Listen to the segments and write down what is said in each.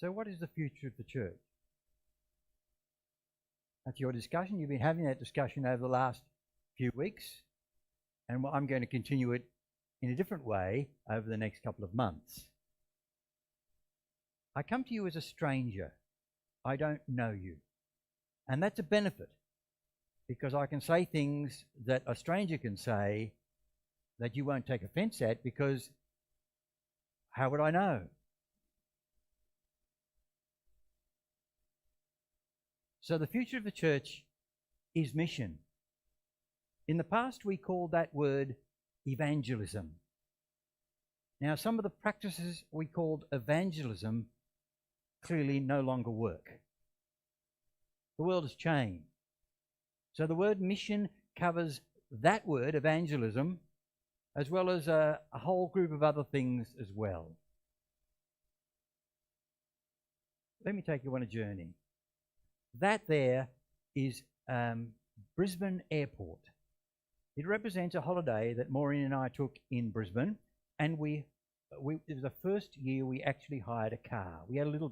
So what is the future of the church? That's your discussion. You've been having that discussion over the last few weeks, and I'm going to continue it in a different way over the next couple of months. I come to you as a stranger. I don't know you. And that's a benefit, because I can say things that a stranger can say that you won't take offense at, because how would I know? So the future of the church is mission. In the past, we called that word evangelism. Now, some of the practices we called evangelism clearly no longer work. The world has changed. So the word mission covers that word, evangelism, as well as a whole group of other things as well. Let me take you on a journey. That there is Brisbane Airport. It represents a holiday that Maureen and I took in Brisbane, and it was the first year we actually hired a car. We had a little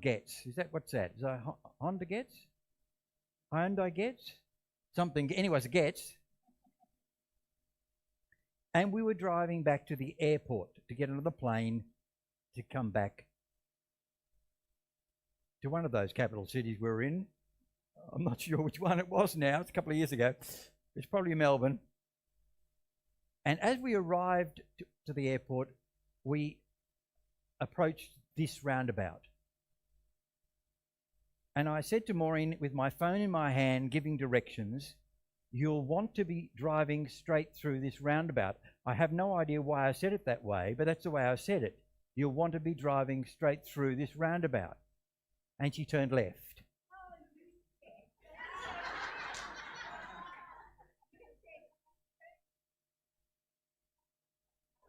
Getz. Is that, what's that? Is that a Honda Getz? Hyundai Getz? Something. Anyways, a Getz. And we were driving back to the airport to get another plane to come back to one of those capital cities we're in. I'm not sure which one it was now. It's a couple of years ago. It's probably Melbourne. And as we arrived to the airport, we approached this roundabout. And I said to Maureen, with my phone in my hand, giving directions, you'll want to be driving straight through this roundabout. I have no idea why I said it that way, but that's the way I said it. You'll want to be driving straight through this roundabout. And she turned left.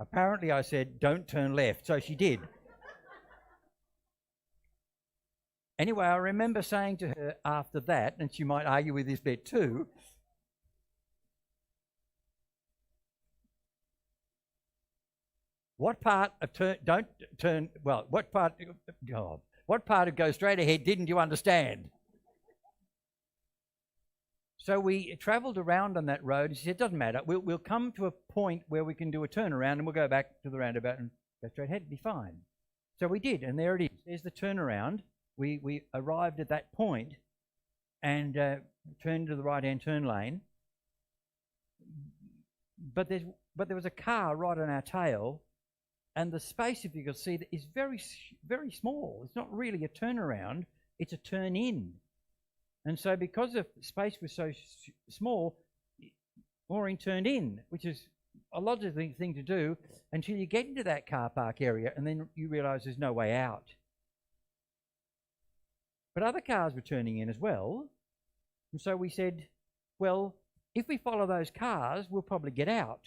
Apparently I said, don't turn left, so she did. Anyway, I remember saying to her after that, and she might argue with this bit too, what part of what part of go straight ahead didn't you understand? So we travelled around on that road, and she said, it doesn't matter, we'll come to a point where we can do a turnaround, and we'll go back to the roundabout and go straight ahead, it'll be fine. So we did, and there it is. There's the turnaround. We arrived at that point and turned to the right-hand turn lane. But there was a car right on our tail, and the space, if you can see, is very, very small. It's not really a turnaround, it's a turn in. And so because the space was so small, Maureen turned in, which is a logical thing to do until you get into that car park area, and then you realise there's no way out. But other cars were turning in as well. And so we said, well, if we follow those cars, we'll probably get out.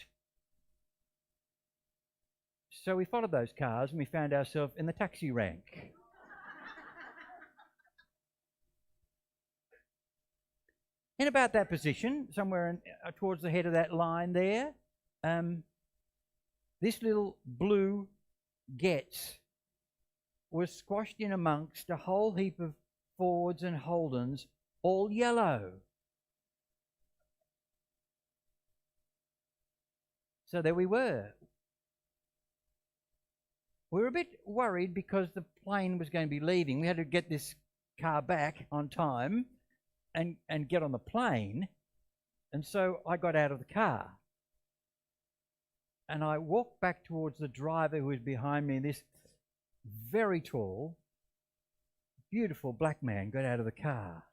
So we followed those cars and we found ourselves in the taxi rank. In about that position, somewhere towards the head of that line there, this little blue Getz was squashed in amongst a whole heap of Fords and Holdens, all yellow. So there we were. We were a bit worried because the plane was going to be leaving. We had to get this car back on time and get on the plane. And so I got out of the car. And I walked back towards the driver who was behind me, this very tall, beautiful black man got out of the car.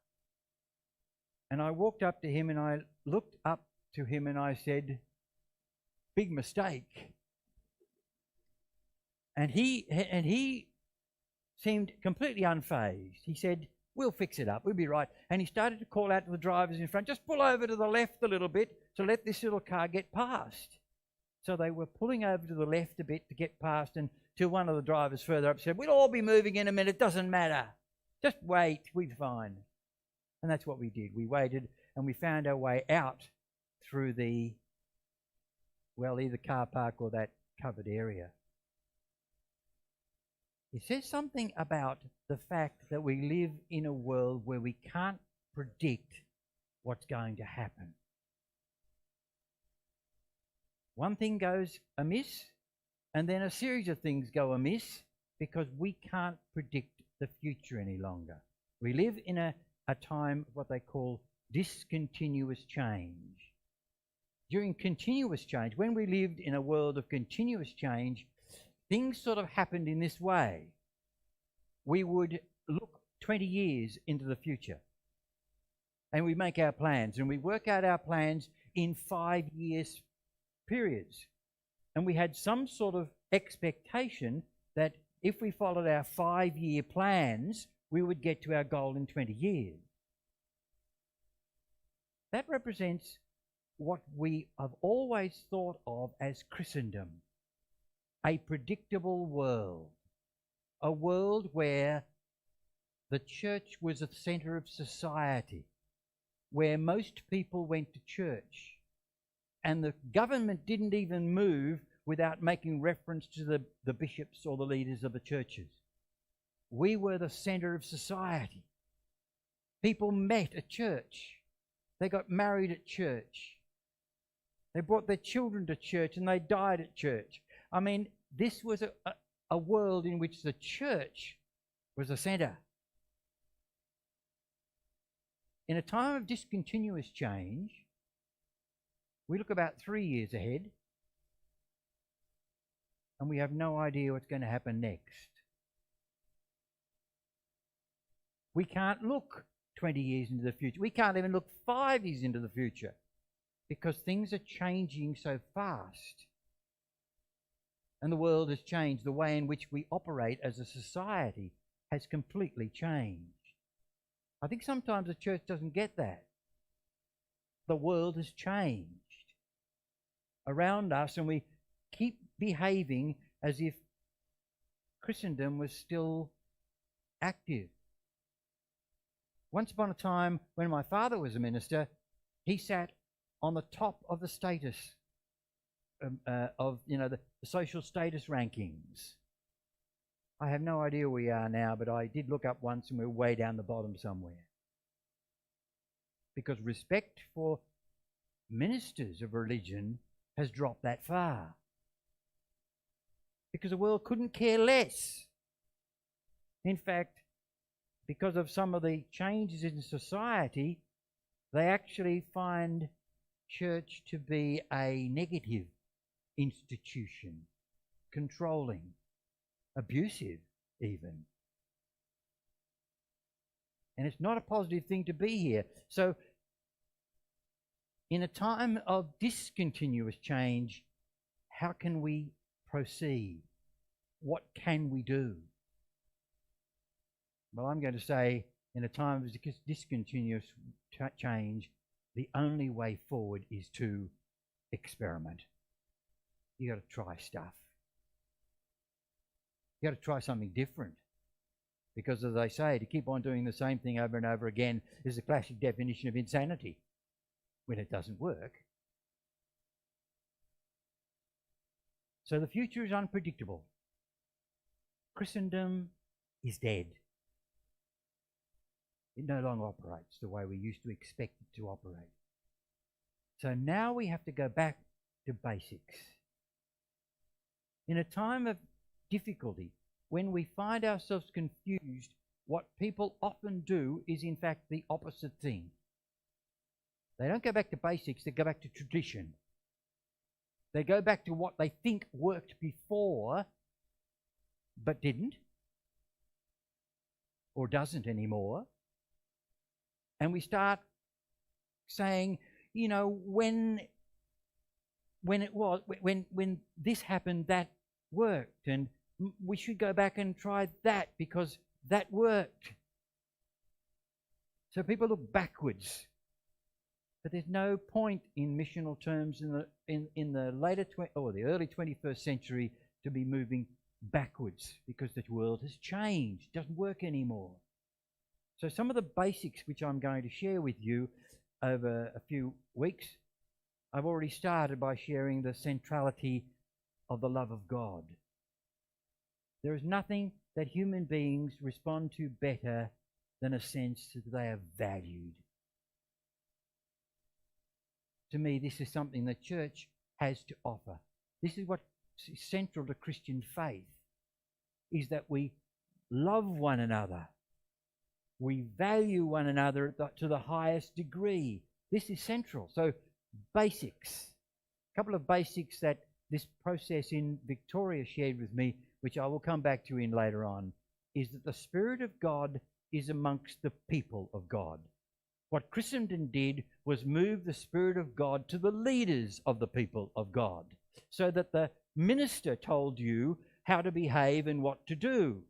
And I walked up to him and I looked up to him and I said, big mistake. And he seemed completely unfazed. He said, we'll fix it up, we'll be right. And he started to call out to the drivers in front, just pull over to the left a little bit to let this little car get past. So they were pulling over to the left a bit to get past, until one of the drivers further up said, we'll all be moving in a minute, doesn't matter. Just wait, we'll be fine. And that's what we did. We waited and we found our way out through the, well, either car park or that covered area. It says something about the fact that we live in a world where we can't predict what's going to happen. One thing goes amiss, and then a series of things go amiss because we can't predict the future any longer. We live in a time of what they call discontinuous change. During continuous change, when we lived in a world of continuous change, things sort of happened in this way. We would look 20 years into the future and we make our plans, and we work out our plans in 5 years periods. And we had some sort of expectation that if we followed our 5-year plans, we would get to our goal in 20 years. That represents what we have always thought of as Christendom, a predictable world, a world where the church was at the centre of society, where most people went to church, and the government didn't even move without making reference to the bishops or the leaders of the churches. We were the centre of society. People met at church. They got married at church. They brought their children to church and they died at church. I mean, this was a world in which the church was the centre. In a time of discontinuous change, we look about 3 years ahead and we have no idea what's going to happen next. We can't look 20 years into the future. We can't even look 5 years into the future because things are changing so fast. And the world has changed. The way in which we operate as a society has completely changed. I think sometimes the church doesn't get that. The world has changed around us, and we keep behaving as if Christendom was still active. Once upon a time, when my father was a minister, he sat on the top of the status of the social status rankings. I have no idea where we are now, but I did look up once and we're way down the bottom somewhere. Because respect for ministers of religion has dropped that far. Because the world couldn't care less. In fact, because of some of the changes in society, they actually find church to be a negative institution, controlling, abusive even. And it's not a positive thing to be here. So, in a time of discontinuous change, how can we proceed? What can we do? Well, I'm going to say, in a time of discontinuous change, the only way forward is to experiment. You got to try stuff. You got to try something different. Because as I say, to keep on doing the same thing over and over again is the classic definition of insanity when it doesn't work. So the future is unpredictable. Christendom is dead. It no longer operates the way we used to expect it to operate. So now we have to go back to basics. In a time of difficulty, when we find ourselves confused, what people often do is in fact the opposite thing. They don't go back to basics, they go back to tradition. They go back to what they think worked before, but didn't, or doesn't anymore. And we start saying, when this happened, that worked, and we should go back and try that because that worked. So people look backwards, but there's no point in missional terms in the the early 21st century to be moving backwards because the world has changed, doesn't work anymore. So some of the basics which I'm going to share with you over a few weeks, I've already started by sharing the centrality of the love of God. There is nothing that human beings respond to better than a sense that they are valued. To me, this is something the church has to offer. This is what is central to Christian faith, is that we love one another. We value one another to the highest degree. This is central. So, basics. A couple of basics that this process in Victoria shared with me, which I will come back to in later on, is that the Spirit of God is amongst the people of God. What Christendom did was move the Spirit of God to the leaders of the people of God, so that the minister told you how to behave and what to do,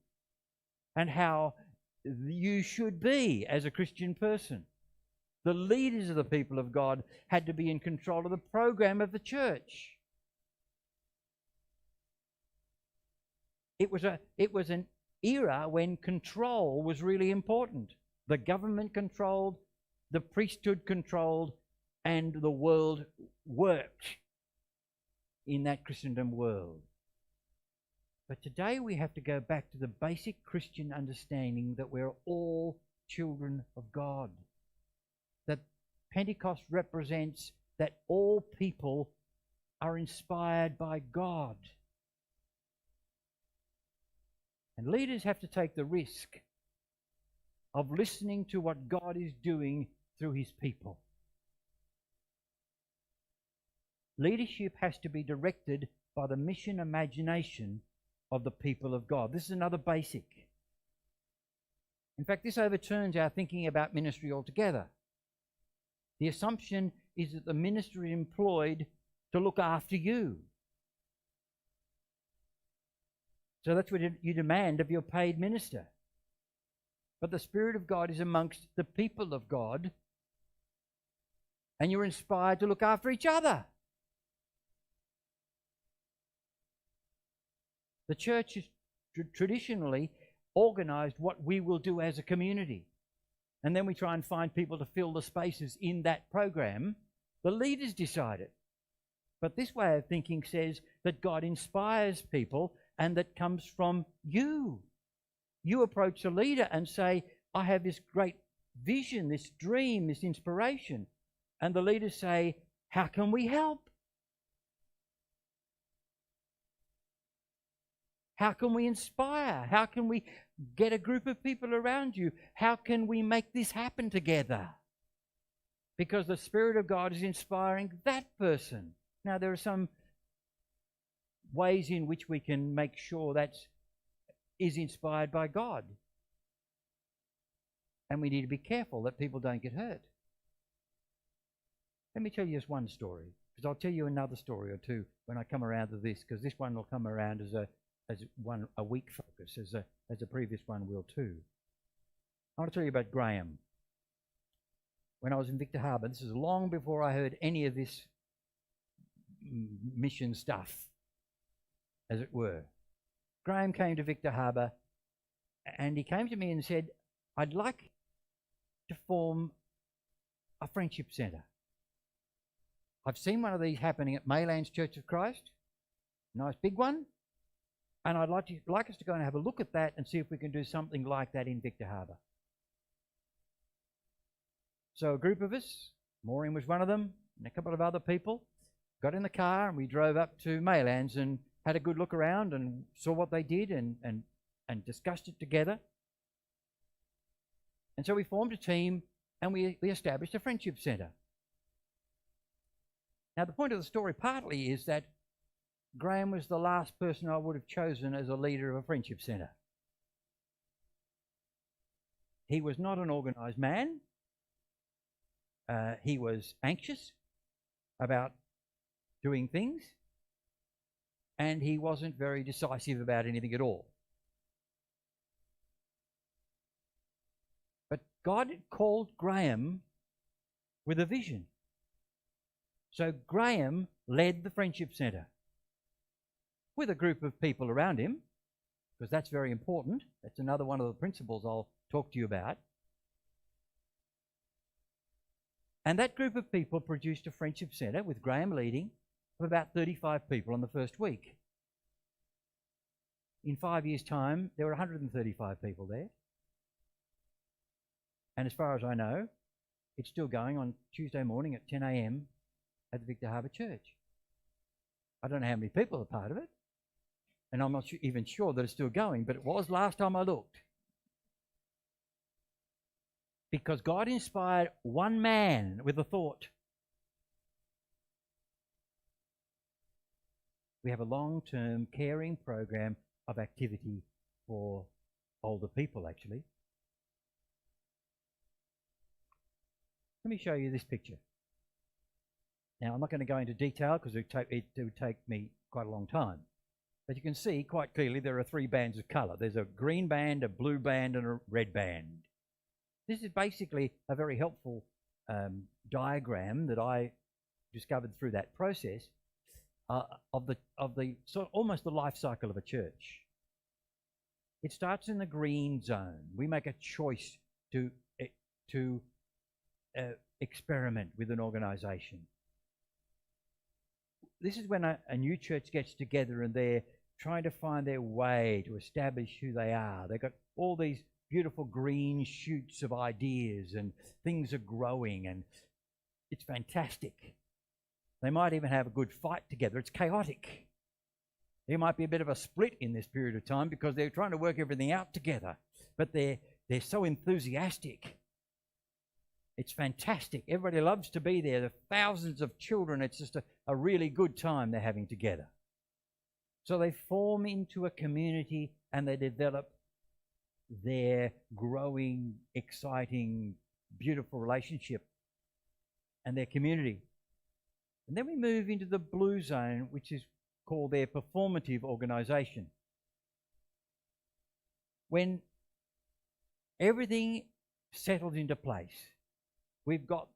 and how you should be as a Christian person. The leaders of the people of God had to be in control of the program of the church. It was an era when control was really important. The government controlled, the priesthood controlled, and the world worked in that Christendom world. But today we have to go back to the basic Christian understanding that we're all children of God. That Pentecost represents that all people are inspired by God. And leaders have to take the risk of listening to what God is doing through his people. Leadership has to be directed by the mission imagination of the people of God. This is another basic. In fact, this overturns our thinking about ministry altogether. The assumption is that the minister is employed to look after you. So that's what you demand of your paid minister. But the Spirit of God is amongst the people of God, and you're inspired to look after each other. The church has traditionally organised what we will do as a community. And then we try and find people to fill the spaces in that program. The leaders decide it. But this way of thinking says that God inspires people, and that comes from you. You approach a leader and say, I have this great vision, this dream, this inspiration. And the leaders say, how can we help? How can we inspire? How can we get a group of people around you? How can we make this happen together? Because the Spirit of God is inspiring that person. Now, there are some ways in which we can make sure that is inspired by God. And we need to be careful that people don't get hurt. Let me tell you just one story, because I'll tell you another story or two when I come around to this, because this one will come around as a weak focus, as the previous one will too. I want to tell you about Graham. When I was in Victor Harbor, this is long before I heard any of this mission stuff, as it were. Graham came to Victor Harbor, and he came to me and said, I'd like to form a friendship centre. I've seen one of these happening at Maylands Church of Christ, nice big one, and I'd like us to go and have a look at that and see if we can do something like that in Victor Harbor. So a group of us, Maureen was one of them, and a couple of other people, got in the car and we drove up to Maylands and had a good look around and saw what they did and discussed it together. And so we formed a team and we established a friendship centre. Now, the point of the story partly is that Graham was the last person I would have chosen as a leader of a friendship centre. He was not an organised man. He was anxious about doing things, and he wasn't very decisive about anything at all. But God had called Graham with a vision. So Graham led the Friendship Centre with a group of people around him, because that's very important. That's another one of the principles I'll talk to you about. And that group of people produced a Friendship Centre with Graham leading of about 35 people on the first week. in 5 years' time, there were 135 people there. And as far as I know, it's still going on Tuesday morning at 10 a.m. at the Victor Harbour Church. I don't know how many people are part of it, and I'm not even sure that it's still going, but it was last time I looked. Because God inspired one man with a thought. We have a long-term caring program of activity for older people, actually. Let me show you this picture. Now, I'm not going to go into detail because it would take me quite a long time. But you can see quite clearly there are three bands of colour. There's a green band, a blue band, and a red band. This is basically a very helpful diagram that I discovered through that process of the sort of almost the life cycle of a church. It starts in the green zone. We make a choice to experiment with an organisation. This is when a new church gets together and they're trying to find their way to establish who they are. They've got all these beautiful green shoots of ideas and things are growing and it's fantastic. They might even have a good fight together. It's chaotic. There might be a bit of a split in this period of time because they're trying to work everything out together, but they're so enthusiastic. It's fantastic. Everybody loves to be there. There are thousands of children. It's just a really good time they're having together. So they form into a community and they develop their growing, exciting, beautiful relationship and their community. And then we move into the blue zone, which is called their performative organisation. When everything settles into place, we've got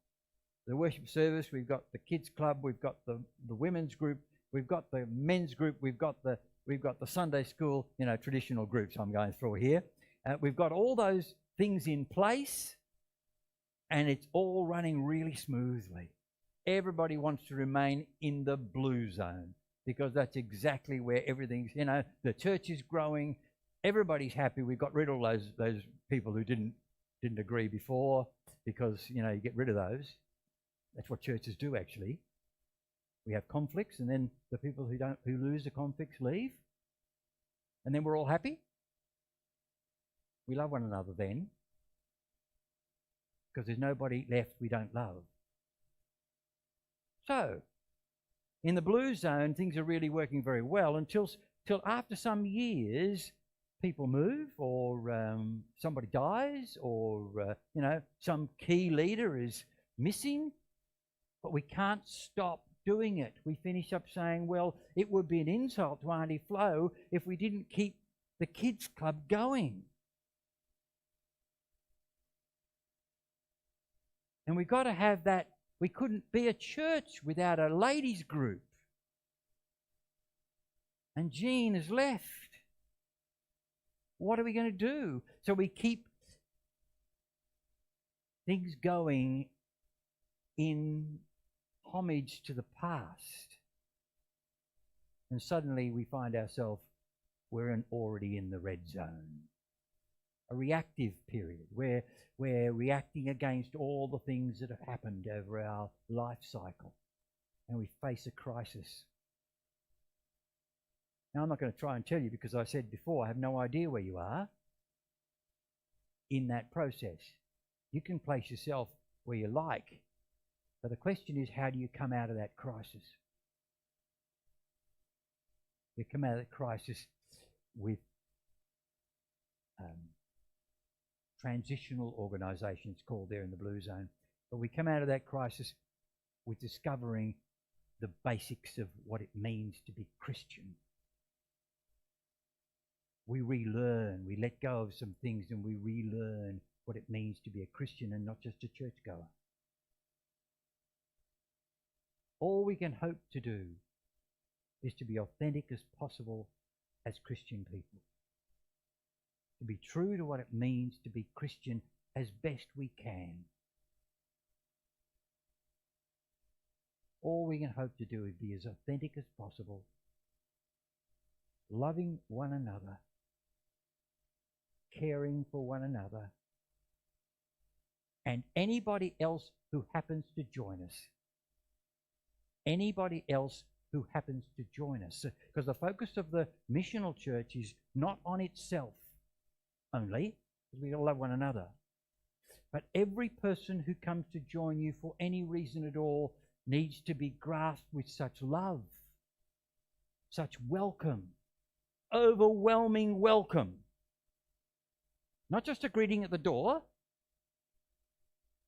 the worship service, we've got the kids club, we've got the women's group, we've got the men's group, we've got the Sunday school, traditional groups I'm going through here. We've got all those things in place and it's all running really smoothly. Everybody wants to remain in the blue zone because that's exactly where everything's, the church is growing, everybody's happy. We've got rid of all those people who didn't agree before because, you get rid of those. That's what churches do actually. We have conflicts and then the people who lose the conflicts leave and then we're all happy. We love one another then because there's nobody left we don't love. So, in the blue zone, things are really working very well until after some years, people move or somebody dies or, some key leader is missing, but we can't stop doing it. We finish up saying, well, it would be an insult to Auntie Flo if we didn't keep the kids club going. And we've got to have that. We couldn't be a church without a ladies' group. And Jean has left. What are we going to do? So we keep things going in homage to the past. And suddenly we find ourselves, we're already in the red zone. A reactive period where we're reacting against all the things that have happened over our life cycle and we face a crisis. Now, I'm not going to try and tell you because I said before, I have no idea where you are in that process. You can place yourself where you like, but the question is, how do you come out of that crisis? You come out of that crisis with transitional organisations called there in the blue zone. But we come out of that crisis with discovering the basics of what it means to be Christian. We relearn, we let go of some things and we relearn what it means to be a Christian and not just a churchgoer. All we can hope to do is to be authentic as possible as Christian people. To be true to what it means to be Christian as best we can. All we can hope to do is be as authentic as possible, loving one another caring for one another, and anybody else who happens to join us. Anybody else who happens to join us. Because the focus of the missional church is not on itself only, because we all love one another. But every person who comes to join you for any reason at all needs to be grasped with such love, such welcome, overwhelming welcome. Not just a greeting at the door,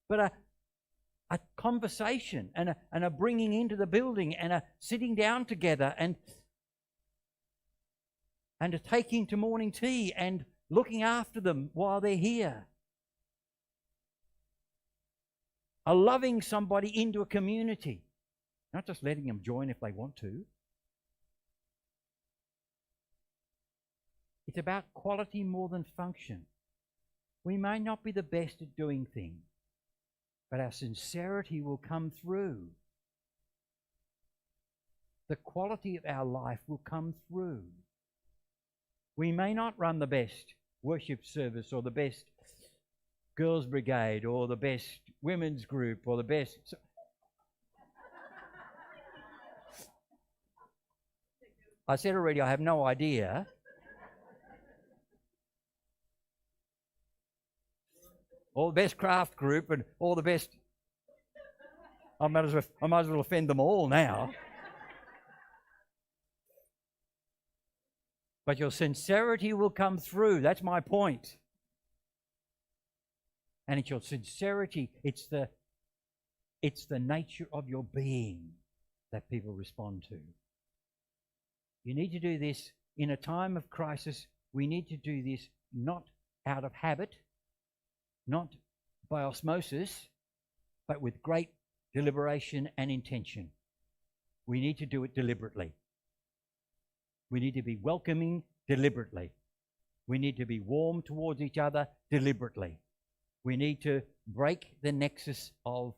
but a conversation and a bringing into the building and a sitting down together and a taking to morning tea and looking after them while they're here. A loving somebody into a community, not just letting them join if they want to. It's about quality more than function. We may not be the best at doing things, but our sincerity will come through. The quality of our life will come through. We may not run the best worship service or the best girls' brigade or the best women's group or the best... I said already I have no idea. Or the best craft group and all the best... I might as well offend them all now. But your sincerity will come through. That's my point. And it's your sincerity, it's the nature of your being that people respond to. You need to do this in a time of crisis. We need to do this not out of habit, not by osmosis, but with great deliberation and intention. We need to do it deliberately. We need to be welcoming deliberately. We need to be warm towards each other deliberately. We need to break the nexus of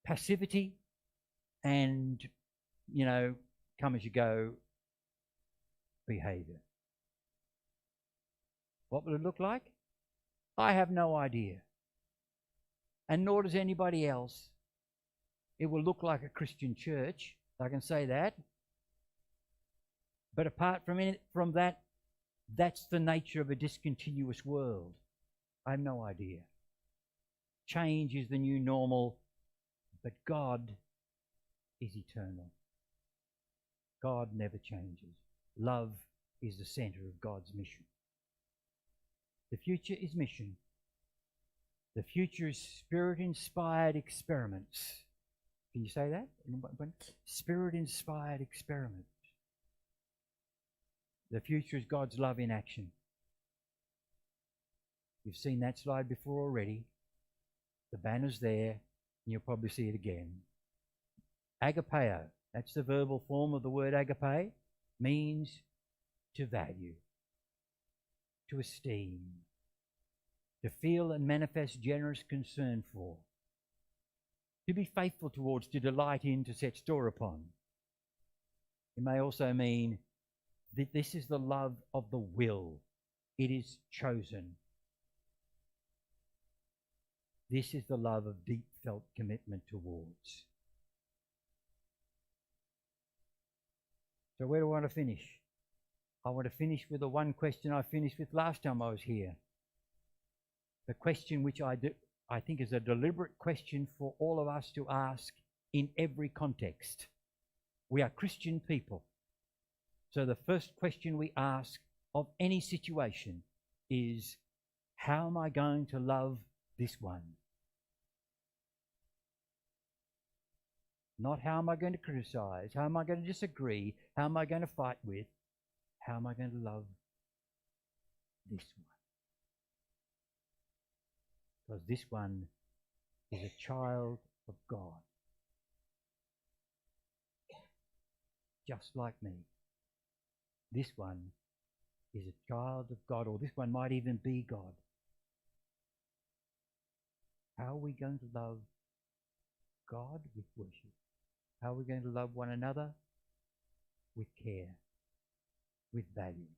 passivity and, come as you go behavior. What will it look like? I have no idea. And nor does anybody else. It will look like a Christian church, I can say that. But apart from that, that's the nature of a discontinuous world. I have no idea. Change is the new normal, but God is eternal. God never changes. Love is the center of God's mission. The future is mission. The future is Spirit-inspired experiments. Can you say that? Spirit-inspired experiments. The future is God's love in action. You've seen that slide before already. The banner's there, and you'll probably see it again. Agapeo, that's the verbal form of the word agape, means to value, to esteem, to feel and manifest generous concern for, to be faithful towards, to delight in, to set store upon. It may also mean that this is the love of the will. It is chosen. This is the love of deep felt commitment towards. So where do I want to finish? I want to finish with the one question I finished with last time I was here. The question which I think is a deliberate question for all of us to ask in every context. We are Christian people. So the first question we ask of any situation is, how am I going to love this one? Not how am I going to criticize, how am I going to disagree, how am I going to fight with, how am I going to love this one? Because this one is a child of God. Just like me. This one is a child of God, or this one might even be God. How are we going to love God? With worship. How are we going to love one another? With care, with value.